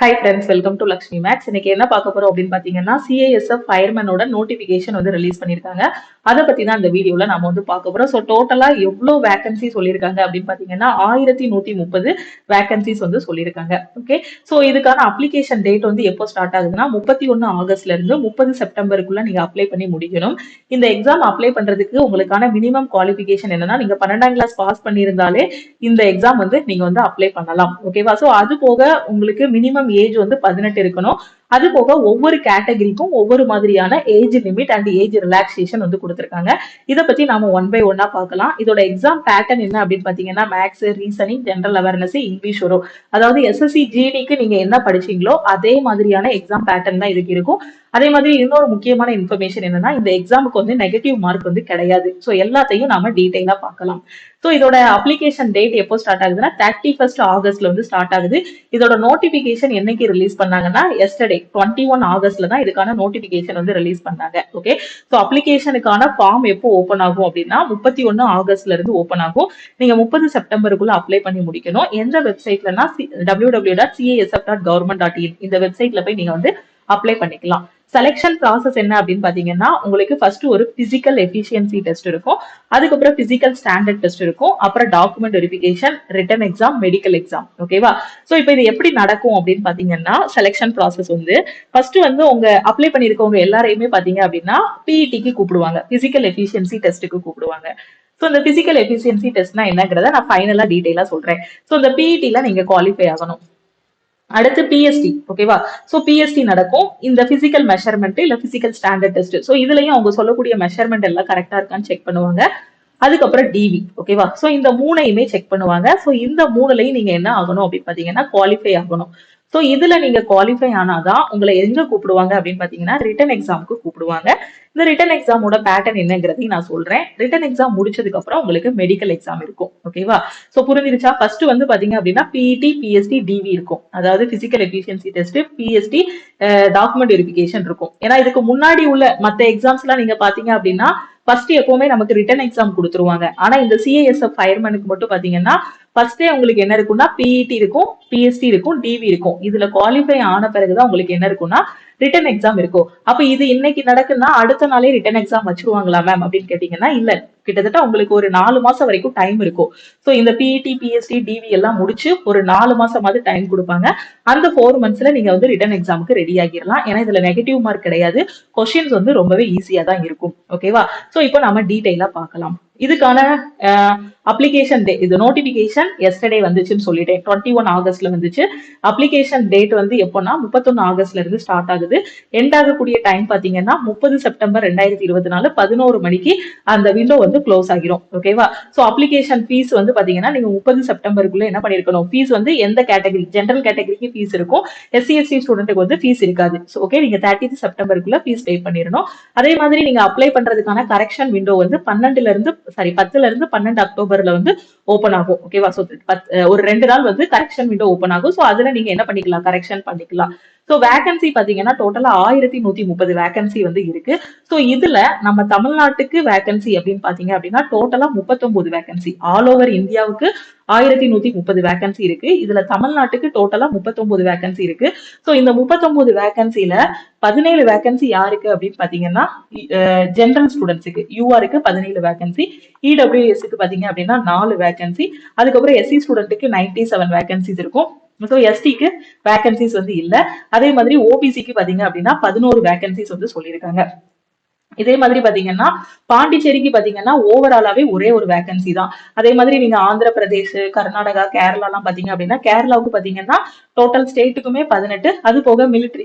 High friends, welcome to Lakshmi maths. இன்னைக்கு என்ன பார்க்க போறோம் அப்படின்னு பாத்தீங்கன்னா, சிஐஎஸ்எஃப் ஃபயர்மேனோட நோட்டிபிகேஷன் வந்து ரிலீஸ் பண்ணிருக்காங்க. அதை பத்தி தான் இந்த வீடியோல நம்ம வந்து பார்க்க போறோம். ஸோ டோட்டலா எவ்வளவு வேகன்சி சொல்லியிருக்காங்க அப்படின்னு பாத்தீங்கன்னா 1130 வேகன்சிஸ் வந்து சொல்லியிருக்காங்க. ஓகே, ஸோ இதுக்கான அப்ளிகேஷன் டேட் வந்து எப்போ ஸ்டார்ட் ஆகுதுன்னா 31 ஆகஸ்ட்ல இருந்து 30 செப்டம்பருக்குள்ள நீங்க அப்ளை பண்ணி முடிக்கணும். இந்த எக்ஸாம் அப்ளை பண்றதுக்கு உங்களுக்கான மினிமம் குவாலிஃபிகேஷன் என்னன்னா, நீங்க 12ஆம் கிளாஸ் பாஸ் பண்ணியிருந்தாலே இந்த எக்ஸாம் வந்து நீங்க வந்து அப்ளை பண்ணலாம். ஓகேவா? ஸோ அது போக உங்களுக்கு மினிமம் ஏஜ் வந்து 18 இருக்கணும். அது போக ஒவ்வொரு கேட்டகரிக்கும் ஒவ்வொரு மாதிரியான age limit and age relaxation வந்து கொடுத்திருக்காங்க. இதை பத்தி நாம ஒன் பை ஒன்னா பார்க்கலாம். இதோட எக்ஸாம் பேட்டர்ன் என்ன அப்படின்னு பாத்தீங்கன்னா, maths, reasoning, general awareness, English வரும். அதாவது எஸ்எஸ்சி ஜிடிக்கு நீங்க என்ன படிச்சீங்களோ அதே மாதிரியான எக்ஸாம் பேட்டர்ன் தான் இதுக்கு இருக்கும். அதே மாதிரி இன்னொரு முக்கியமான இன்ஃபர்மேஷன் என்னன்னா, இந்த எக்ஸாமுக்கு வந்து நெகட்டிவ் மார்க் வந்து கிடையாது. ஸோ எல்லாத்தையும் நாம டீடைலா பார்க்கலாம். ஸோ இதோட அப்ளிகேஷன் டேட் எப்போ ஸ்டார்ட் ஆகுதுன்னா 31 ஆகஸ்ட்ல வந்து ஸ்டார்ட் ஆகுது. இதோட நோட்டிபிகேஷன் என்னைக்கு ரிலீஸ் பண்ணாங்கன்னா எஸ்டர்டே 21 ஆகஸ்ட்ல தான் இதுக்கான நோட்டிபிகேஷன் வந்து ரிலீஸ் பண்ணாங்க. ஓகே, ஸோ அப்ளிகேஷனுக்கான ஃபார்ம் எப்போ ஓப்பன் ஆகும் அப்படின்னா 31 ஆகஸ்ட்ல இருந்து ஓப்பன் ஆகும். நீங்க 30 செப்டம்பருக்குள்ள அப்ளை பண்ணி முடிக்கணும். எந்த வெப்சைட்லனா www.casf.government.in இந்த வெப்சைட்ல போய் நீங்க வந்து அப்ளை பண்ணிக்கலாம். செலெக்ஷன் ப்ராசஸ் என்ன அப்படின்னு பாத்தீங்கன்னா, உங்களுக்கு ஃபர்ஸ்ட் ஒரு பிசிக்கல் எஃபிஷியன்சி டெஸ்ட் இருக்கும். அதுக்கப்புறம் பிசிக்கல் ஸ்டாண்டர்ட் டெஸ்ட் இருக்கும். அப்புறம் document verification, written exam, medical exam. ஓகேவா? சோ இப்போ இது எப்படி நடக்கும் அப்படின்னு பாத்தீங்கன்னா, செலெக்ஷன் ப்ராசஸ் வந்து ஃபர்ஸ்ட் வந்து உங்க அப்ளை பண்ணிருக்கவங்க எல்லாரையுமே பாத்தீங்க அப்படின்னா பிஇடிக்கு கூப்பிடுவாங்க, பிசிக்கல் எஃபிஷியன்சி டெஸ்ட்டுக்கு கூப்பிடுவாங்க. சோ இந்த பிசிக்கல் எஃபிஷியன்சி டெஸ்ட்னா என்னங்கிறத நான் ஃபைனலா டீடைலா சொல்றேன். சோ இந்த பிஇடில நீங்க குவாலிஃபை ஆகணும். அடுத்து பிஎஸ்டி. ஓகேவா? சோ பிஎஸ்டி நடக்கும். இந்த பிசிக்கல் மெஷர்மெண்ட் இல்ல பிசிக்கல் ஸ்டாண்டர்ட் டெஸ்ட். சோ இதுலயும் அவங்க சொல்லக்கூடிய மெஷர்மெண்ட் எல்லாம் கரெக்டா இருக்கான்னு செக் பண்ணுவாங்க. அதுக்கப்புறம் டிவி. ஓகேவா? சோ இந்த மூணையுமே செக் பண்ணுவாங்க. சோ இந்த மூணுலையும் நீங்க என்ன ஆகணும் அப்படின்னு பாத்தீங்கன்னா குவாலிஃபை ஆகணும். சோ இதுல நீங்க குவாலிஃபை ஆனாதான் உங்களை எங்க கூப்பிடுவாங்க அப்படின்னு பாத்தீங்கன்னா ரிட்டன் எக்ஸாமுக்கு கூப்பிடுவாங்க. இந்த ரிட்டன் எக்ஸாமோட பேட்டர்ன் என்னங்கிறதையும் நான் சொல்றேன். ரிட்டன் எக்ஸாம் முடிச்சதுக்கு அப்புறம் உங்களுக்கு மெடிக்கல் எக்ஸாம் இருக்கும். ஓகேவா? சோ புரிஞ்சிருச்சா? ஃபர்ஸ்ட் வந்து பாத்தீங்க அப்படின்னா பிஇடி, பிஎஸ்டி, டிவி இருக்கும். அதாவது physical efficiency test, PST, document verification இருக்கும். ஏன்னா இதுக்கு முன்னாடி உள்ள மத்த எக்ஸாம்ஸ் எல்லாம் நீங்க பாத்தீங்க அப்படின்னா ஃபர்ஸ்ட் எப்பவுமே நமக்கு ரிட்டன் எக்ஸாம் கொடுத்துருவாங்க. ஆனா இந்த சிஐஎஸ்எஃப் ஃபயர்மேனுக்கு மட்டும் பாத்தீங்கன்னா ஃபர்ஸ்டே உங்களுக்கு என்ன இருக்கும்னா பிஇடி இருக்கும், பிஎஸ்டி இருக்கும், டிவி இருக்கும். இதுல குவாலிஃபை ஆன பிறகுதான் உங்களுக்கு என்ன இருக்கும்னா ரிட்டன் எக்ஸாம் இருக்கும். அப்ப இது இன்னைக்கு நடக்குன்னா அடுத்த நாளே ரிட்டன் எக்ஸாம் வச்சிருவாங்களா மேம் அப்படின்னு கேட்டீங்கன்னா இல்ல. கிட்டத்தட்ட உங்களுக்கு ஒரு 4 மாசம் வரைக்கும் டைம் இருக்கும். சோ இந்த பிஇடி, பிஎஸ்டி, டிவி எல்லாம் முடிச்சு ஒரு 4 மாசமாவது டைம் கொடுப்பாங்க. அந்த 4 மந்த்ஸ்ல நீங்க வந்து ரிட்டன் எக்ஸாமுக்கு ரெடி ஆகிடலாம். ஏன்னா இதுல நெகட்டிவ் மார்க் கிடையாது. கொஸ்டின்ஸ் வந்து ரொம்பவே ஈஸியா தான் இருக்கும். ஓகேவா? சோ இப்போ நம்ம டீடைலா பார்க்கலாம். இதுக்கான அப்ளிகேஷன் டே, இது நோட்டிபிகேஷன் எஸ்டர்டே வந்துச்சுன்னு சொல்லிட்டேன். 21 ஆகஸ்ட்ல வந்துச்சு. அப்ளிகேஷன் டேட் வந்து எப்போனா 31 ஆகஸ்ட்ல இருந்து ஸ்டார்ட் ஆகுது. எண்ட் ஆகக்கூடிய டைம் பாத்தீங்கன்னா 30 செப்டம்பர் 2024 11 மணிக்கு அந்த விண்டோ வந்து க்ளோஸ் ஆகிரும். ஓகேவா? சோ அப்ளிகேஷன் ஃபீஸ் வந்து பாத்தீங்கன்னா நீங்க 30 செப்டம்பருக்குள்ள என்ன பண்ணிருக்கணும், ஃபீஸ் வந்து எந்த கேட்டகரி, ஜெனரல் கேட்டகரிக்கு ஃபீஸ் இருக்கும், எஸ்சி எஸ்டி ஸ்டூடெண்ட்டுக்கு வந்து ஃபீஸ் இருக்காது. ஓகே, நீங்க 30 செப்டம்பருக்குள்ள ஃபீஸ் பே பண்ணிடணும். அதே மாதிரி நீங்க அப்ளை பண்றதுக்கான கரெக்ஷன் விண்டோ வந்து 10ல இருந்து 12 அக்டோபர்ல வந்து ஓபன் ஆகும். ஓகேவா? சோ ஒரு 2 நாள் வந்து கரெக்ஷன் விண்டோ ஓபன் ஆகும். சோ அதுல நீங்க என்ன பண்ணிக்கலாம், கரெக்ஷன் பண்ணிக்கலாம். சோ வேகன்சி பாத்தீங்கன்னா டோட்டலா 1130 வேகன்சி வந்து இருக்கு. சோ இதுல நம்ம தமிழ்நாட்டுக்கு வேகன்சி அப்படின்னு பாத்தீங்க அப்படின்னா டோட்டலா 39 வேகன்சி. ஆல் ஓவர் இந்தியாவுக்கு 1130 வேகன்சி இருக்கு. இதுல தமிழ்நாட்டுக்கு டோட்டலா 39 வேகன்சி இருக்கு. சோ இந்த 39 வேகன்சில 17 வேகன்சி யாருக்கு அப்படின்னு பாத்தீங்கன்னா ஜெனரல் ஸ்டூடெண்ட்ஸுக்கு, யூஆருக்கு 17 வேகன்சி, இடபிள்யூஎஸ்க்கு பாத்தீங்க அப்படின்னா 4 வேகன்சி, அதுக்கப்புறம் எஸ்சி ஸ்டூடெண்ட்டுக்கு 97 வேகன்சிஸ் இருக்கும். ஸோ எஸ்டிக்கு வேகன்சிஸ் வந்து இல்ல. அதே மாதிரி ஓபிசிக்கு பாத்தீங்க அப்படின்னா 11 வேகன்சிஸ் வந்து சொல்லியிருக்காங்க. இதே மாதிரி பாத்தீங்கன்னா பாண்டிச்சேரிக்கு பாத்தீங்கன்னா ஓவராலாவே ஒரே ஒரு வேகன்சி தான். அதே மாதிரி நீங்க ஆந்திர பிரதேஷ், கர்நாடகா, கேரளா எல்லாம் பாத்தீங்க அப்படின்னா கேரளாவுக்கு பாத்தீங்கன்னா டோட்டல் ஸ்டேட்டுக்குமே 18, அது போக மிலிட்டரி,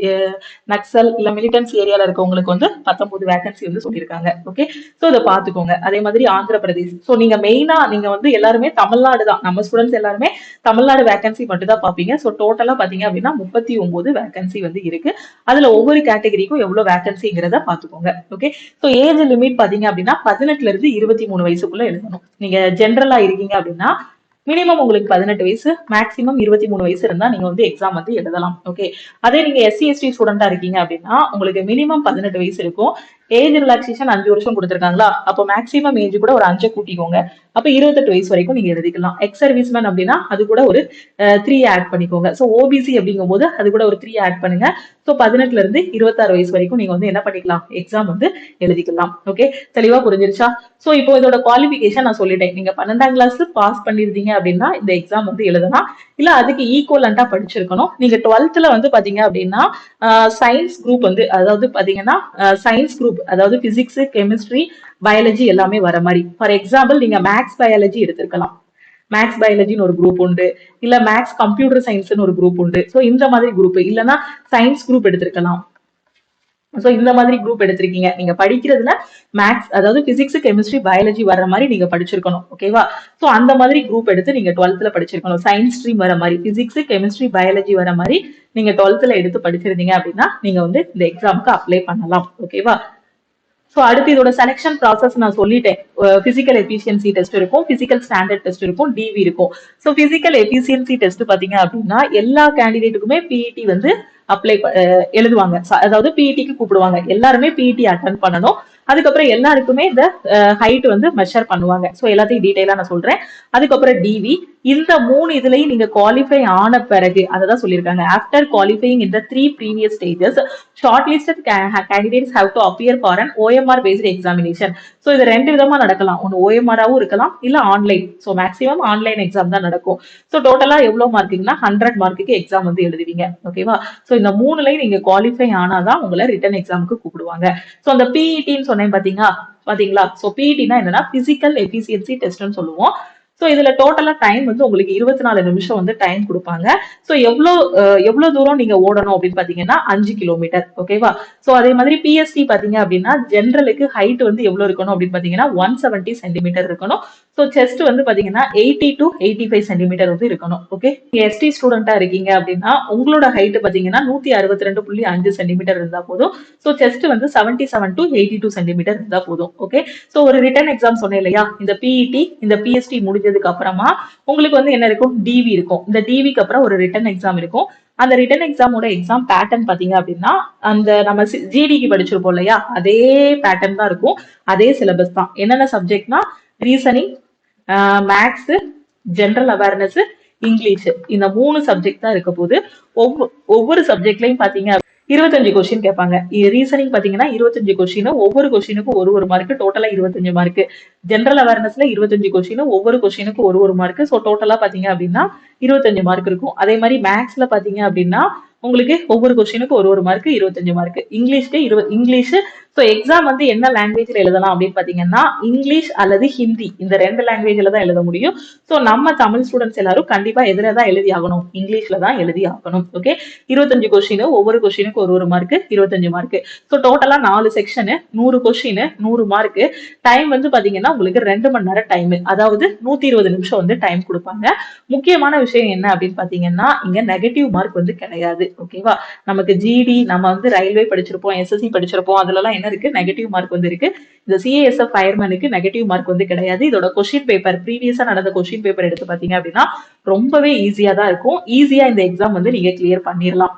நக்சல் இல்ல மிலிட்டன்ஸ் ஏரியால இருக்கவங்களுக்கு வந்து 19 வேகன்சி வந்து சொல்லியிருக்காங்க. ஓகே, சோ இதை பாத்துக்கோங்க. அதே மாதிரி ஆந்திர பிரதேஷ். சோ நீங்க மெயினா நீங்க வந்து எல்லாருமே தமிழ்நாடு தான், நம்ம ஸ்டூடெண்ட்ஸ் எல்லாருமே தமிழ்நாடு வேகன்சி மட்டும் தான் பாப்பீங்க. சோ டோட்டலா பாத்தீங்க அப்படின்னா 39 வேகன்சி வந்து இருக்கு. அதுல ஒவ்வொரு கேட்டகரிக்கும் எவ்வளவு வேகன்சிங்கிறத பாத்துக்கோங்க. ஓகே, சோ ஏஜ் லிமிட் பாத்தீங்க அப்படின்னா 18ல இருந்து 23 வயசுக்குள்ள எழுதணும். நீங்க ஜென்ரலா இருக்கீங்க அப்படின்னா மினிமம் உங்களுக்கு 18 வயசு, மேக்ஸிமம் 23 வயசு இருந்தா நீங்க வந்து எக்ஸாம் வந்து எழுதலாம். ஓகே, அதே நீங்க எஸ்சி எஸ்டி ஸ்டூடெண்டா இருக்கீங்க அப்படின்னா உங்களுக்கு மினிமம் 18 வயசு இருக்கும். ஏஜ் ரிலாக்ஸேஷன் 5 வருஷம் கொடுத்துருக்காங்களா, அப்போ மேக்ஸிமம் ஏஜ் கூட ஒரு 5 கூட்டிக்கோங்க. அப்ப 28 வயசு வரைக்கும் நீங்க எழுதிக்கலாம். எக்ஸ் சர்வீஸ்மேன் அப்படின்னா அது கூட ஒரு 3 ஆட் பண்ணிக்கோங்க. ஸோ ஓபிசி அப்படிங்கும் போது அது கூட ஒரு 3 ஆட் பண்ணுங்க. ஸோ 18ல இருந்து 26 வயசு வரைக்கும் நீங்க வந்து என்ன பண்ணிக்கலாம், எக்ஸாம் வந்து எழுதிக்கலாம். ஓகே, தெளிவா புரிஞ்சிருச்சா? ஸோ இப்போ இதோட குவாலிஃபிகேஷன் நான் சொல்லிட்டேன். நீங்க 12ஆம் கிளாஸ் பாஸ் பண்ணிருந்தீங்க அப்படின்னா இந்த எக்ஸாம் வந்து எழுதலாம். இல்ல அதுக்கு ஈக்குவலண்டா படிச்சிருக்கணும். நீங்க 12th வந்து பாத்தீங்க அப்படின்னா சயின்ஸ் குரூப் வந்து, அதாவது பாத்தீங்கன்னா சயின்ஸ் குரூப், அதாவது பிசிக்ஸ், கெமிஸ்ட்ரி, பயாலஜி எல்லாமே வர மாதிரி. ஃபார் எக்ஸாம்பிள் நீங்க மேக்ஸ் பயாலஜி எடுத்திருக்கலாம். மேக்ஸ் பயாலஜின்னு ஒரு குரூப் உண்டு, இல்ல மேக்ஸ் கம்ப்யூட்டர் சயின்ஸ்னு ஒரு குரூப் உண்டு. ஸோ இந்த மாதிரி குரூப், இல்லைன்னா சயின்ஸ் குரூப் எடுத்திருக்கலாம். ஸோ இந்த மாதிரி குரூப் எடுத்திருக்கீங்க. நீங்க படிக்கிறதுல மேக்ஸ், அதாவது பிசிக்ஸ், கெமிஸ்ட்ரி, பயாலஜி வர்ற மாதிரி நீங்க படிச்சிருக்கணும். ஓகேவா? ஸோ அந்த மாதிரி குரூப் எடுத்து நீங்க 12th படிச்சிருக்கணும். சயின்ஸ் ஸ்ட்ரீம் வர மாதிரி, பிசிக்ஸ், கெமிஸ்ட்ரி, பயாலஜி வர மாதிரி நீங்க 12th எடுத்து படிச்சிருந்தீங்க அப்படின்னா நீங்க வந்து இந்த எக்ஸாமுக்கு அப்ளை பண்ணலாம். ஓகேவா? ஸோ அடுத்து இதோட செலெக்ஷன் ப்ராசஸ் நான் சொல்லிட்டேன். பிசிக்கல் எஃபிஷியன்சி டெஸ்ட் இருக்கும், பிசிக்கல் ஸ்டாண்டர்ட் டெஸ்ட் இருக்கும், டிவி இருக்கும். ஸோ பிசிக்கல் எஃபிஷியன்சி டெஸ்ட் பாத்தீங்க அப்படின்னா எல்லா கேண்டிடேட்டுக்குமே பிஇடி வந்து அப்ளை எழுதுவாங்க. அதாவது பிஇடிக்கு கூப்பிடுவாங்க. எல்லாருமே பிஇடி அட்டன் பண்ணணும். அதுக்கப்புறம் எல்லாருக்குமே இந்த ஹைட் வந்து மெஷர் பண்ணுவாங்க. ஸோ எல்லாத்தையும் டீடைலா நான் சொல்றேன். அதுக்கப்புறம் டிவி. இந்த 3 இதுலயும் நீங்க குவாலிஃபை ஆன பிறகு, அததான் சொல்லியிருக்காங்க, after qualifying in the 3 previous stages short listed candidates have to appear for an OMR paste examination. So இது 2 விதமா நடக்கலாம். ஒன்று ஓஎம்ஆராவும் இருக்கலாம், இல்ல online. So maximum online exam தான் நடக்கும். ஸோ டோட்டலா எவ்வளவு மார்க்குன்னா 100 மார்க்குக்கு எக்ஸாம் வந்து எழுதுவீங்க. ஓகேவா? ஸோ இந்த 3லயும் நீங்க குவாலிஃபை ஆனாதான் உங்களை ரிட்டன் எக்ஸாமுக்கு கூப்பிடுவாங்க. ஸோ அந்த பிஇடின்னு சொன்னேன் பாத்தீங்களா? சோ பிஇடினா என்னன்னா பிசிக்கல் எஃபிஷியன்சி டெஸ்ட்னு சொல்லுவோம். சோ இதுல டோட்டலா டைம் வந்து உங்களுக்கு 24 நிமிஷம் வந்து டைம் கொடுப்பாங்க. சோ எவ்வளவு தூரம் நீங்க ஓடணும் அப்படின்னு பாத்தீங்கன்னா 5 கிலோமீட்டர். ஓகேவா? சோ அதே மாதிரி பிஎஸ்டி பாத்தீங்க அப்படின்னா ஜென்ரலுக்கு ஹைட் வந்து எவ்வளவு இருக்கணும் அப்படின்னு பாத்தீங்கன்னா 170 சென்டிமீட்டர் இருக்கணும். சோ செஸ்ட் வந்து பாத்தீங்கன்னா 80 to 85 சென்டிமீட்டர் வந்து இருக்கணும். ஓகே, எஸ்டி ஸ்டூடெண்டா இருக்கீங்க அப்படின்னா உங்களோட ஹைட் பாத்தீங்கன்னா 162.5 சென்டிமீட்டர் இருந்தா போதும். சோ செஸ்ட் வந்து 77 to 82 சென்டிமீட்டர் இருந்தா போதும். ஓகே, சோ ஒரு ரிட்டன் எக்ஸாம் சொன்னேன் இல்லையா, இந்த பிஇடி இந்த பிஎஸ்டி முடிஞ்சதுக்கு அப்புறமா உங்களுக்கு வந்து என்ன இருக்கும், டிவி இருக்கும். இந்த டிவிக்கு அப்புறம் ஒரு ரிட்டன் எக்ஸாம் இருக்கும். அந்த ரிட்டன் எக்ஸாமோட எக்ஸாம் பேட்டர்ன் பாத்தீங்க அப்படின்னா அந்த நம்ம ஜிடிக்கு படிச்சிருப்போம் இல்லையா, அதே பேட்டர்ன் தான் இருக்கும், அதே சிலபஸ் தான். என்னென்ன சப்ஜெக்ட்னா reasoning, maths, general awareness, English, இந்த 3 சப்ஜெக்ட் தான் இருக்க போது. ஒவ்வொரு சப்ஜெக்ட்லயும் பாத்தீங்க 25 கொஸ்டின் கேட்பாங்க. ரீசனிங் பாத்தீங்கன்னா 25 கொஸ்டின், ஒவ்வொரு கொஸ்டினுக்கும் ஒரு மார்க், டோட்டலா 25 மார்க். ஜெனரல் அவேர்னஸ்ல 25 கொஸ்டின், ஒவ்வொரு கொஸ்டினுக்கும் ஒரு மார்க். சோ டோட்டலா பாத்தீங்க அப்படின்னா 25 மார்க் இருக்கும். அதே மாதிரி மேக்ஸ்ல பாத்தீங்க அப்படின்னா உங்களுக்கு ஒவ்வொரு கொஸ்டினுக்கும் ஒரு மார்க், 25 மார்க். இங்கிலீஷ்க்கு இங்கிலீஷ். ஸோ எக்ஸாம் வந்து என்ன லாங்குவேஜ்ல எழுதலாம் அப்படின்னு பாத்தீங்கன்னா இங்கிலீஷ் அல்லது ஹிந்தி, இந்த 2 லாங்குவேஜ்ல தான் எழுத முடியும். ஸோ நம்ம தமிழ் ஸ்டூடெண்ட்ஸ் எல்லாரும் கண்டிப்பா எதுல தான் எழுதி ஆகணும், இங்கிலீஷ்ல தான் எழுதி ஆகணும். ஓகே, 25 கொஸ்டின், ஒவ்வொரு கொஸ்டினுக்கு ஒரு மார்க், 25 மார்க். ஸோ டோட்டலா 4 செக்ஷன், 100 கொஸ்டின், 100 மார்க். டைம் வந்து பாத்தீங்கன்னா உங்களுக்கு 2 மணி நேரம் டைம், அதாவது 120 நிமிஷம் வந்து டைம் கொடுப்பாங்க. முக்கியமான விஷயம் என்ன அப்படின்னு பாத்தீங்கன்னா இங்க நெகட்டிவ் மார்க் வந்து கிடையாது. ஓகேவா? நமக்கு ஜிடி, நம்ம வந்து ரயில்வே படிச்சிருப்போம், எஸ்எஸ்சி படிச்சிருப்போம், அதுல எல்லாம் என்ன இருக்கு, நெகட்டிவ் மார்க் வந்து இருக்கு. இந்த சிஏஎஸ்எஃப் ஃபயர்மேனுக்கு நெகட்டிவ் மார்க் வந்து கிடையாது. இதோட கொஸ்டின் பேப்பர், ப்ரீவியஸா நடந்த கொஸ்டின் பேப்பர் எடுத்து பாத்தீங்க அப்படின்னா ரொம்பவே ஈஸியா தான் இருக்கும். ஈஸியா இந்த எக்ஸாம் வந்து நீங்க கிளியர் பண்ணிடலாம்.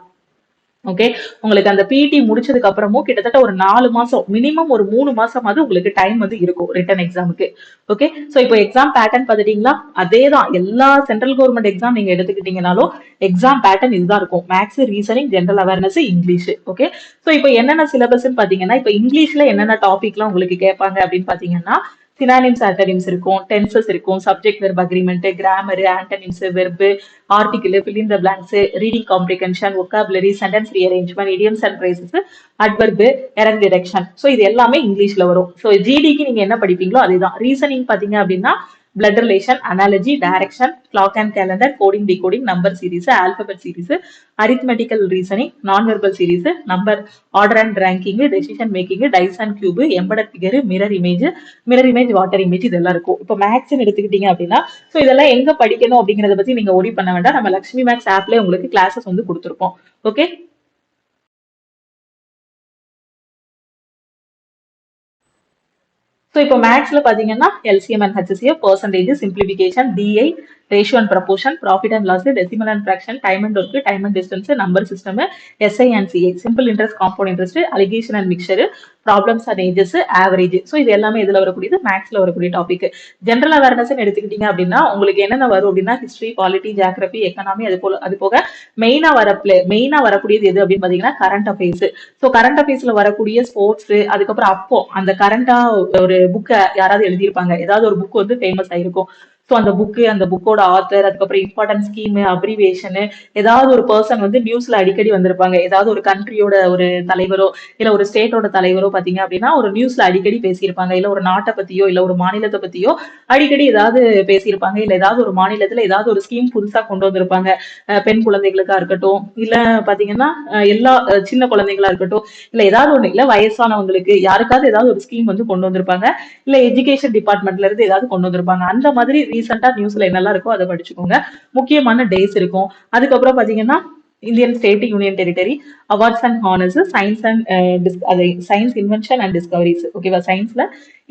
ஓகே, உங்களுக்கு அந்த பிஇடி முடிச்சதுக்கு அப்புறமும் கிட்டத்தட்ட ஒரு 4 மாசம், மினிமம் ஒரு 3 மாசமாவது உங்களுக்கு டைம் வந்து இருக்கும் ரிட்டன் எக்ஸாமுக்கு. ஓகே, சோ இப்போ எக்ஸாம் பேட்டர்ன் பாத்துட்டீங்களா, அதேதான். எல்லா சென்ட்ரல் கவர்மெண்ட் எக்ஸாம் நீங்க எடுத்துக்கிட்டீங்கனாலும் எக்ஸாம் பேட்டர்ன் இதுதான் இருக்கும். Maths, reasoning, general awareness, English. Okay, so இப்போ என்னென்ன சிலபஸ் பாத்தீங்கன்னா இப்ப இங்கிலீஷ்ல என்னென்ன டாபிக்லாம் உங்களுக்கு கேட்பாங்க அப்படின்னு பாத்தீங்கன்னா சினானிம்ஸ், ஆன்டனிம்ஸ் இருக்கும், டென்சஸ் இருக்கும், subject verb agreement, grammar, antonyms, verb, article, fill in the blanks, reading comprehension, vocabulary, sentence rearrangement, idioms and phrases, adverb, error detection. So இது எல்லாமே இங்கிலீஷ்ல வரும். ஸோ ஜிடிக்கு நீங்க என்ன படிப்பீங்களோ அதேதான். ரீசனிங் பாத்தீங்க அப்படின்னா blood relation, analogy, direction, clock and calendar, coding, decoding, number series, alphabet series, arithmetical reasoning, non-verbal series, number, order and ranking, decision making, dice and cube, embedded figure, mirror image, water image, இதெல்லாம் இருக்கும். இப்போ maths எடுத்துக்கிட்டீங்க அப்படின்னா so இதெல்லாம் எங்க படிக்கணும் அப்படிங்கறத பத்தி நீங்க ஒரி பண்ண வேண்டாம். நம்ம லக்ஷ்மி மேக்ஸ் ஆப்ல உங்களுக்கு கிளாஸஸ் வந்து கொடுத்துருப்போம். ஓகே, ஸோ இப்போ மேக்ஸ்ல பாத்தீங்கன்னா LCM and HCF, percentage, simplification, DI, ratio and proportion, profit and loss, decimal and fraction, time and work, time and distance, number system, SI and CI, simple interest, compound interest, alligation and mixture, problems and ages, average. So இது எல்லாமே இதுல வரக்கூடியது, மேக்ஸ்ல வரக்கூடிய topic. General awareness எடுத்துக்கிட்டீங்க அப்படின்னா உங்களுக்கு என்னென்ன வரும் அப்படின்னா ஹிஸ்டரி, பாலிட்டி, ஜியாகிரபி, எக்கனாமி, அது போக மெயினா வரக்கூடியது எது அப்படின்னு பாத்தீங்கன்னா கரண்ட் அஃபேர்ஸ். ஸோ கரண்ட் அஃபேர்ஸ்ல வரக்கூடிய ஸ்போர்ட்ஸ், அதுக்கப்புறம் அப்போ அந்த கரண்டா ஒரு புக்கை யாராவது எழுதியிருப்பாங்க, ஏதாவது ஒரு புக் வந்து ஃபேமஸ் ஆயிருக்கும். ஸோ அந்த புக்கு, அந்த புக்கோட ஆத்தர், அதுக்கப்புறம் இம்பார்ட்டன்ட் ஸ்கீம், அப்ரிவேஷன், ஏதாவது ஒரு பர்சன் வந்து நியூஸ்ல அடிக்கடி வந்திருப்பாங்க. ஏதாவது ஒரு கண்ட்ரியோட ஒரு தலைவரோ இல்ல ஒரு ஸ்டேட்டோட தலைவரோ பாத்தீங்க அப்படின்னா ஒரு நியூஸ்ல அடிக்கடி பேசியிருப்பாங்க. இல்ல ஒரு நாட்டை பத்தியோ இல்ல ஒரு மாநிலத்தை பத்தியோ அடிக்கடி ஏதாவது பேசியிருப்பாங்க. இல்ல ஏதாவது ஒரு மாநிலத்துல ஏதாவது ஒரு ஸ்கீம் புதுசா கொண்டு வந்திருப்பாங்க. பெண் குழந்தைகளுக்கா இருக்கட்டும், இல்ல பாத்தீங்கன்னா எல்லா சின்ன குழந்தைகளா இருக்கட்டும், இல்ல ஏதாவது ஒண்ணு, இல்ல வயசானவங்களுக்கு யாருக்காவது ஏதாவது ஒரு ஸ்கீம் வந்து கொண்டு வந்திருப்பாங்க. இல்ல எஜுகேஷன் டிபார்ட்மெண்ட்ல இருந்து ஏதாவது கொண்டு வந்திருப்பாங்க. அந்த மாதிரி ரீசெண்டா நியூஸ்ல என்னெல்லாம் இருக்கோ அதை படிச்சுக்கோங்க. முக்கியமான டேஸ் இருக்கும். அதுக்கப்புறம் பாத்தீங்கன்னா Indian state union territory, awards and honours, science and science invention and discoveries. ஓகேவா, சயின்ஸ்ல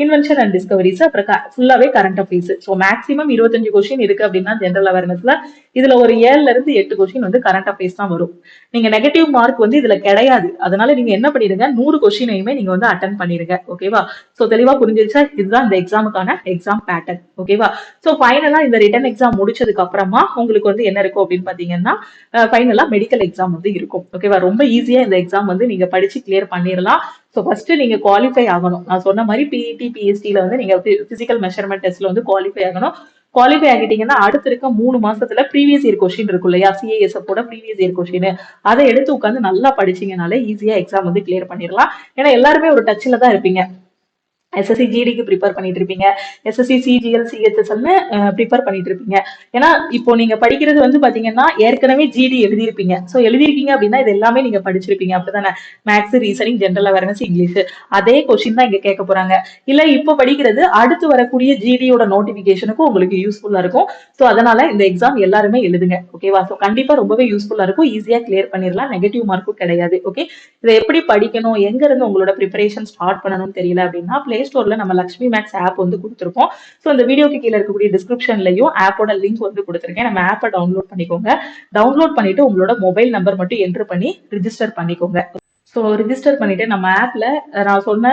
இன்வென்ஷன் அண்ட் டிஸ்கவரிஸ், அப்புறம் ஃபுல்லாவே current affairs. So maximum 25 question இருக்கு அப்படின்னா ஜென்ரல் அவேர்னஸ்ல இதுல ஒரு 7ல இருந்து 8 கொஸ்டின் வந்து கரண்ட் அஃபேர்ஸ் தான் வரும். நீங்க நெகட்டிவ் மார்க் வந்து இதுல கிடையாது. அதனால நீங்க என்ன பண்ணிடுங்க, 100 கொஸ்டினையுமே நீங்க வந்து அட்டன் பண்ணிடுங்க. ஓகேவா, சோ தெளிவா புரிஞ்சிருச்சா? இதுதான் இந்த எக்ஸாமுக்கான எக்ஸாம் பேட்டர்ன். ஓகேவா, சோ ஃபைனலா இந்த ரிட்டன் எக்ஸாம் முடிச்சதுக்கு அப்புறமா உங்களுக்கு வந்து என்ன இருக்கும் அப்படின்னு பாத்தீங்கன்னா ஃபைனலா மெடிக்கல் எக்ஸாம் வந்து இருக்கும். ஓகேவா, ரொம்ப ஈஸியா இந்த எக்ஸாம் வந்து நீங்க படிச்சு கிளியர் பண்ணிடலாம். ஸோ ஃபர்ஸ்ட் நீங்க குவாலிஃபை ஆகணும். நான் சொன்ன மாதிரி பிஇடி, பிஎஸ்டில வந்து நீங்க பிசிக்கல் மெஷர்மெண்ட் டெஸ்ட்ல வந்து குவாலிஃபை ஆகணும். குவாலிஃபை ஆகிட்டீங்கன்னா அடுத்து இருக்க 3 மாசத்துல ப்ரீவியஸ் இயர் கொஸ்டின் இருக்கும் இல்லையா, சிஏஎஸ்எஃப் கூட ப்ரீவியஸ் இயர் கொஸ்டின், அதை எடுத்து உட்காந்து நல்லா படிச்சீங்கனாலே ஈஸியா எக்ஸாம் வந்து கிளியர் பண்ணிடலாம். ஏன்னா எல்லாருமே ஒரு டச்ல தான் இருப்பீங்க. எஸ்எஸ்சி ஜிடிக்கு ப்ரிப்பேர் பண்ணிட்டு இருப்பீங்க, எஸ்எஸ்சி சிஜிஎல் சிஹெச்எஸ்எல்னு ப்ரிப்பேர் பண்ணிட்டு இருப்பீங்க. ஏன்னா இப்போ நீங்க படிக்கிறது வந்து பாத்தீங்கன்னா ஏற்கனவே ஜிடி எழுதியிருப்பீங்க. ஸோ எழுதிருக்கீங்க அப்படின்னா இது எல்லாமே நீங்க படிச்சிருப்பீங்க, அப்படிதானே? Maths, reasoning, general awareness, English, அதே கொஸ்டின் தான் இங்க கேட்க போறாங்க. இல்ல இப்போ படிக்கிறது அடுத்து வரக்கூடிய ஜிடியோட நோட்டிபிகேஷனுக்கும் உங்களுக்கு யூஸ்ஃபுல்லா இருக்கும். ஸோ அதனால இந்த எக்ஸாம் எல்லாருமே எழுதுங்க. ஓகேவா, ஸோ கண்டிப்பா ரொம்பவே யூஸ்ஃபுல்லா இருக்கும், ஈஸியா கிளியர் பண்ணிடலாம், நெகட்டிவ் மார்க்கும் கிடையாது. ஓகே, இதை எப்படி படிக்கணும், எங்க இருந்து உங்களோட ப்ரிப்பரேஷன் ஸ்டார்ட் பண்ணணும்னு தெரியல அப்படின்னா பிளே ஸ்டோர்ல நம்ம லக்ஷ்மி மேக்ஸ் ஆப் வந்து கொடுத்துருப்போம். ஸோ இந்த வீடியோக்கு கீழே இருக்கக்கூடிய டிஸ்கிரிப்ஷன்லயும் ஆப்போட லிங்க் வந்து கொடுத்துருக்கேன். நம்ம ஆப்பை டவுன்லோட் பண்ணிக்கோங்க. டவுன்லோட் பண்ணிட்டு உங்களோட மொபைல் நம்பர் மட்டும் என்டர் பண்ணி ரிஜிஸ்டர் பண்ணிக்கோங்க. ஸோ ரிஜிஸ்டர் பண்ணிட்டு நம்ம ஆப்ல நான் சொன்ன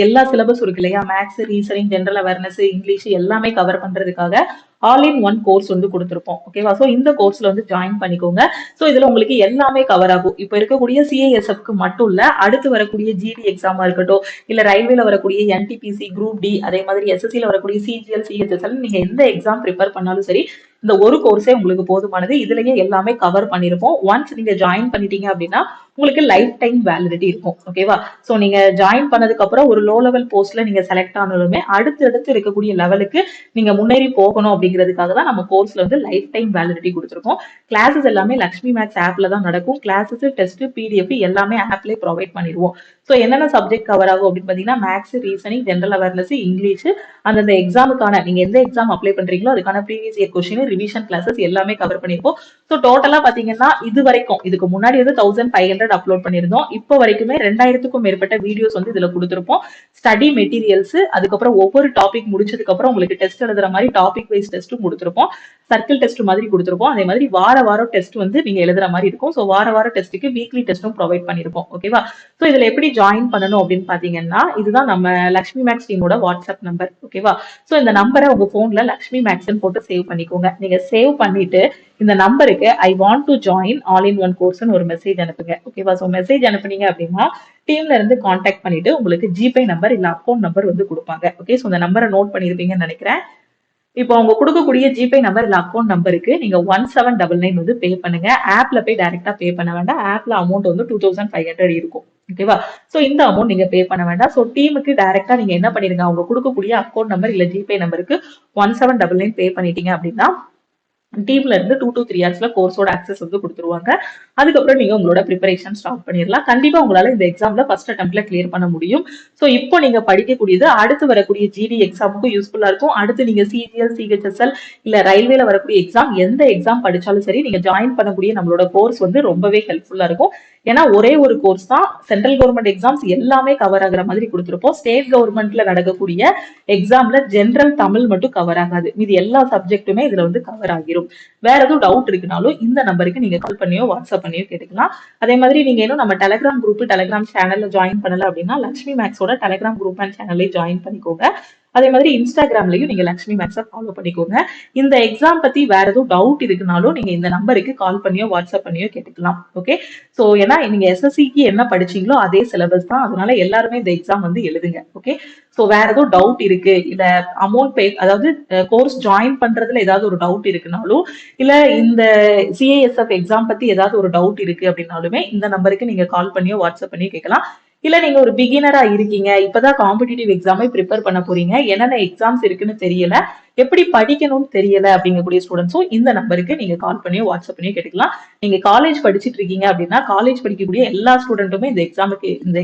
எல்லா சிலபஸ் இருக்கு இல்லையா, maths, reasoning, general awareness, English எல்லாமே கவர் பண்றதுக்காக ஆல் இன் ஒன் கோர்ஸ் வந்து கொடுத்துருப்போம். ஓகேவா, ஸோ இந்த கோர்ஸ்ல வந்து ஜாயின் பண்ணிக்கோங்க. ஸோ இதுல உங்களுக்கு எல்லாமே கவர் ஆகும். இப்போ இருக்கக்கூடிய சிஐஎஸ்எஃப்க்கு மட்டும் இல்ல, அடுத்து வரக்கூடிய ஜிடி எக்ஸாமா இருக்கட்டும், இல்ல ரயில்வேல வரக்கூடிய என்டிபிசி, குரூப் டி, அதே மாதிரி எஸ்எஸ்சில வரக்கூடிய சிஜிஎல், சிஹெச்எஸ்எல், நீங்க எந்த எக்ஸாம் ப்ரிப்பேர் பண்ணாலும் சரி இந்த ஒரு கோர்ஸே உங்களுக்கு போதுமானது. இதுலயே எல்லாமே கவர் பண்ணிருப்போம். ஒன்ஸ் நீங்க ஜாயின் பண்ணிட்டீங்க அப்படின்னா உங்களுக்கு லைஃப் டைம் வேலிடிட்டி இருக்கும். ஓகேவா, சோ நீங்க ஜாயின் பண்ணதுக்கு அப்புறம் ஒரு லோ லெவல் போஸ்ட்ல நீங்க செலக்ட் ஆனாலுமே அடுத்து இருக்கக்கூடிய லெவலுக்கு நீங்க முன்னேறி போகணும் அப்படிங்கிறதுக்காக தான் நம்ம கோர்ஸ்ல வந்து லைஃப் டைம் வேலிடிட்டி கொடுத்துருக்கோம். கிளாஸஸ் எல்லாமே லக்ஷ்மி மேக்ஸ் ஆப்ல தான் நடக்கும். கிளாஸஸ், டெஸ்ட், பிடிஎஃப் எல்லாமே ஆப்லயே ப்ரொவைட் பண்ணிடுவோம். ஸோ என்னென்ன சப்ஜெக்ட் கவர் ஆகும் அப்படின்னு பாத்தீங்கன்னா maths, reasoning, general awareness, English, அந்தந்த எக்ஸாமுக்கான நீங்க எந்த எக்ஸாம் அப்ளை பண்றீங்களோ அதுக்கான previous year question, revision classes எல்லாமே கவர் பண்ணிருப்போம். ஸோ டோட்டலா பாத்தீங்கன்னா இது வரைக்கும் இதுக்கு முன்னாடி வந்து 1500 அப்லோட் பண்ணிருந்தோம். இப்போ வரைக்குமே 2000க்கும் மேற்பட்ட வீடியோஸ் வந்து இதுல கொடுத்துருப்போம். ஸ்டடி மெட்டீரியல்ஸ், அதுக்கப்புறம் ஒவ்வொரு டாபிக் முடிச்சதுக்கு அப்புறம் உங்களுக்கு டெஸ்ட் எழுதுற மாதிரி டாபிக் வைஸ் டெஸ்ட்டும் கொடுத்துருப்போம். சர்க்கிள் டெஸ்ட் மாதிரி கொடுத்துருப்போம். அதே மாதிரி வாரம் டெஸ்ட் வந்து நீங்க எழுதுற மாதிரி இருக்கும். ஸோ வார டெஸ்ட்டுக்கு வீக்லி டெஸ்ட்டும் ப்ரொவைட் பண்ணிருப்போம். ஓகேவா, ஸோ இதுல எப்படி ஜாயின் பண்ணணும் அப்படின்னு பாத்தீங்கன்னா இதுதான் நம்ம லக்ஷ்மி மேக்ஸ் டீமோட வாட்ஸ்அப் நம்பர். ஓகேவா, ஸோ இந்த நம்பரை உங்க போன்ல லக்ஷ்மி மேக்ஸ்ன்னு போட்டு சேவ் பண்ணிக்கோங்க. நீங்க சேவ் பண்ணிட்டு இந்த நம்பருக்கு I want to join all in one கோர்ஸ்னு ஒரு மெசேஜ் அனுப்புங்க. ஓகேவா, ஸோ மெசேஜ் அனுப்புனீங்க அப்படின்னா டீம்ல இருந்து கான்டாக்ட் பண்ணிட்டு உங்களுக்கு ஜிபே நம்பர் இல்ல அக்கௌண்ட் நம்பர் வந்து கொடுப்பாங்க. ஓகே, ஸோ இந்த நம்பரை நோட் பண்ணிருப்பீங்கன்னு நினைக்கிறேன். இப்போ அவங்க கொடுக்கக்கூடிய ஜிபே நம்பர் இல்ல அக்கௌண்ட் நம்பருக்கு நீங்க 1799 வந்து பே பண்ணுங்க. ஆப்ல போய் டைரக்டா பே பண்ண வேண்டாம். ஆப்ல அமௌண்ட் வந்து 2500 இருக்கும். ஓகேவா, சோ இந்த அமௌண்ட் நீங்க பே பண்ண வேண்டாம். சோ டீமுக்கு டைரக்டா நீங்க என்ன பண்ணிருங்க, அவங்க கொடுக்கக்கூடிய அக்கௌண்ட் நம்பர் இல்ல ஜிபே நம்பருக்கு 1799 பே பண்ணிட்டீங்க அப்படின்னா டீம்ல இருந்து 2 to 3 ஹவர்ஸ்ல கோர்ஸோட ஆக்சஸ் வந்து கொடுத்துருவாங்க. அதுக்கப்புறம் நீங்க உங்களோட ப்ரிப்பரேஷன் ஸ்டார்ட் பண்ணிடலாம். கண்டிப்பா உங்களால இந்த எக்ஸாம்ல ஃபர்ஸ்ட் அட்டெம்ப்ட்ல கிளியர் பண்ண முடியும். சோ இப்போ நீங்க படிக்கக்கூடியது அடுத்து வரக்கூடிய ஜிடி எக்ஸாமுக்கும் யூஸ்ஃபுல்லா இருக்கும். அடுத்து நீங்க சிஜிஎல், சிஹெச்எஸ்எல் இல்ல ரயில்வேல வரக்கூடிய எக்ஸாம் எந்த எக்ஸாம் படிச்சாலும் சரி நீங்க ஜாயின் பண்ணக்கூடிய நம்மளோட கோர்ஸ் வந்து ரொம்பவே ஹெல்ப்ஃபுல்லா இருக்கும். ஏன்னா ஒரே ஒரு கோர்ஸ் தான் சென்ட்ரல் கவர்மெண்ட் எக்ஸாம்ஸ் எல்லாமே கவர் ஆகுற மாதிரி கொடுத்துருப்போம். ஸ்டேட் கவர்மெண்ட்ல நடக்கக்கூடிய எக்ஸாம்ல ஜென்ரல் தமிழ் மட்டும் கவர் ஆகாது, மீதி எல்லா சப்ஜெக்ட்டுமே இதுல வந்து கவர் ஆகிரும். வேற எதுவும் டவுட் இருக்குனாலும் இந்த நம்பருக்கு நீங்க கால் பண்ணியோ வாட்ஸ்அப் பண்ணியோ கேட்டுக்கலாம். அதே மாதிரி நீங்க இன்னும் நம்ம டெலிகிராம் குரூப் டெலிகிராம் சேனல்ல ஜாயின் பண்ணல அப்படின்னா லக்ஷ்மி மேக்ஸோட டெலிகிராம் குரூப் அண்ட் சேனல்லையும் ஜாயின் பண்ணிக்கோங்க. அதே மாதிரி இன்ஸ்டாகிராம்லயும் நீங்க லக்ஷ்மி மேக்ஸை ஃபாலோ பண்ணிக்கோங்க. இந்த எக்ஸாம் பத்தி வேற எதுவும் டவுட் இருக்குனாலும் நீங்க இந்த நம்பருக்கு கால் பண்ணியோ வாட்ஸ்அப் பண்ணியோ கேட்டுக்கலாம். ஓகே, சோ ஏன்னா நீங்க எஸ்எஸ்சிக்கு என்ன படிச்சீங்களோ அதே சிலபஸ் தான், அதனால எல்லாருமே இந்த எக்ஸாம் வந்து எழுதுங்க. ஓகே, சோ வேற ஏதோ டவுட் இருக்கு, இல்ல அமௌண்ட் பே அதாவது கோர்ஸ் ஜாயின் பண்றதுல ஏதாவது ஒரு டவுட் இருக்குனாலும், இல்ல இந்த சிஏஎஸ்எஃப் எக்ஸாம் பத்தி ஏதாவது ஒரு டவுட் இருக்கு அப்படின்னாலுமே இந்த நம்பருக்கு நீங்க கால் பண்ணியோ வாட்ஸ்அப் பண்ணியோ கேட்கலாம். இல்ல நீங்க ஒரு பிகினரா இருக்கீங்க, இப்பதான் காம்படிட்டிவ் எக்ஸாமே ப்ரிப்பேர் பண்ண போறீங்க, என்னென்ன எக்ஸாம்ஸ் இருக்குன்னு தெரியல, எப்படி படிக்கணும்னு தெரியல அப்படிங்கக்கூடிய ஸ்டூடெண்ட்ஸும் இந்த நம்பருக்கு நீங்க கால் பண்ணியோ வாட்ஸ்அப் பண்ணியோ கேட்டுக்கலாம். நீங்க காலேஜ் படிச்சுட்டு இருக்கீங்க அப்படின்னா காலேஜ் படிக்கக்கூடிய எல்லா ஸ்டூடெண்ட்டுமே இந்த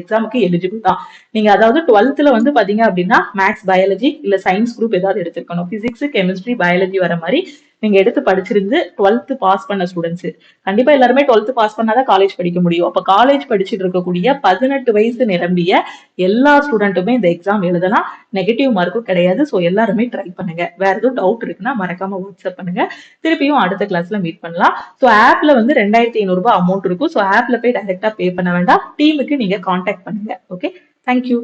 எக்ஸாமுக்கு எலிஜிபிள் தான். நீங்க அதாவது 12th வந்து பாத்தீங்க அப்படின்னா மேக்ஸ் பயாலஜி இல்ல சயின்ஸ் குரூப் ஏதாவது எடுத்திருக்கணும். பிசிக்ஸ் கெமிஸ்ட்ரி பயாலஜி வர மாதிரி நீங்க எடுத்து படிச்சிருந்து 12th பாஸ் பண்ண ஸ்டூடெண்ட்ஸ். கண்டிப்பா எல்லாருமே 12th பாஸ் பண்ணாதான் காலேஜ் படிக்க முடியும். அப்ப காலேஜ் படிச்சுட்டு இருக்கக்கூடிய 18 வயசு நிரம்பிய எல்லா ஸ்டூடெண்ட்டுமே இந்த எக்ஸாம் எழுதலாம். நெகட்டிவ் மார்க்கும் கிடையாது. ஸோ எல்லாருமே ட்ரை பண்ணுங்க. வேற எதுவும் டவுட் இருக்குன்னா மறக்காம வாட்ஸ்அப் பண்ணுங்க. திருப்பியும் அடுத்த கிளாஸ்ல மீட் பண்ணலாம். ஸோ ஆப்ல வந்து 2500 ரூபாய் அமௌண்ட் இருக்கும். ஸோ ஆப்ல போய் டைரக்டா பே பண்ண வேண்டாம். டீமுக்கு நீங்க கான்டாக்ட் பண்ணுங்க. Okay, thank you.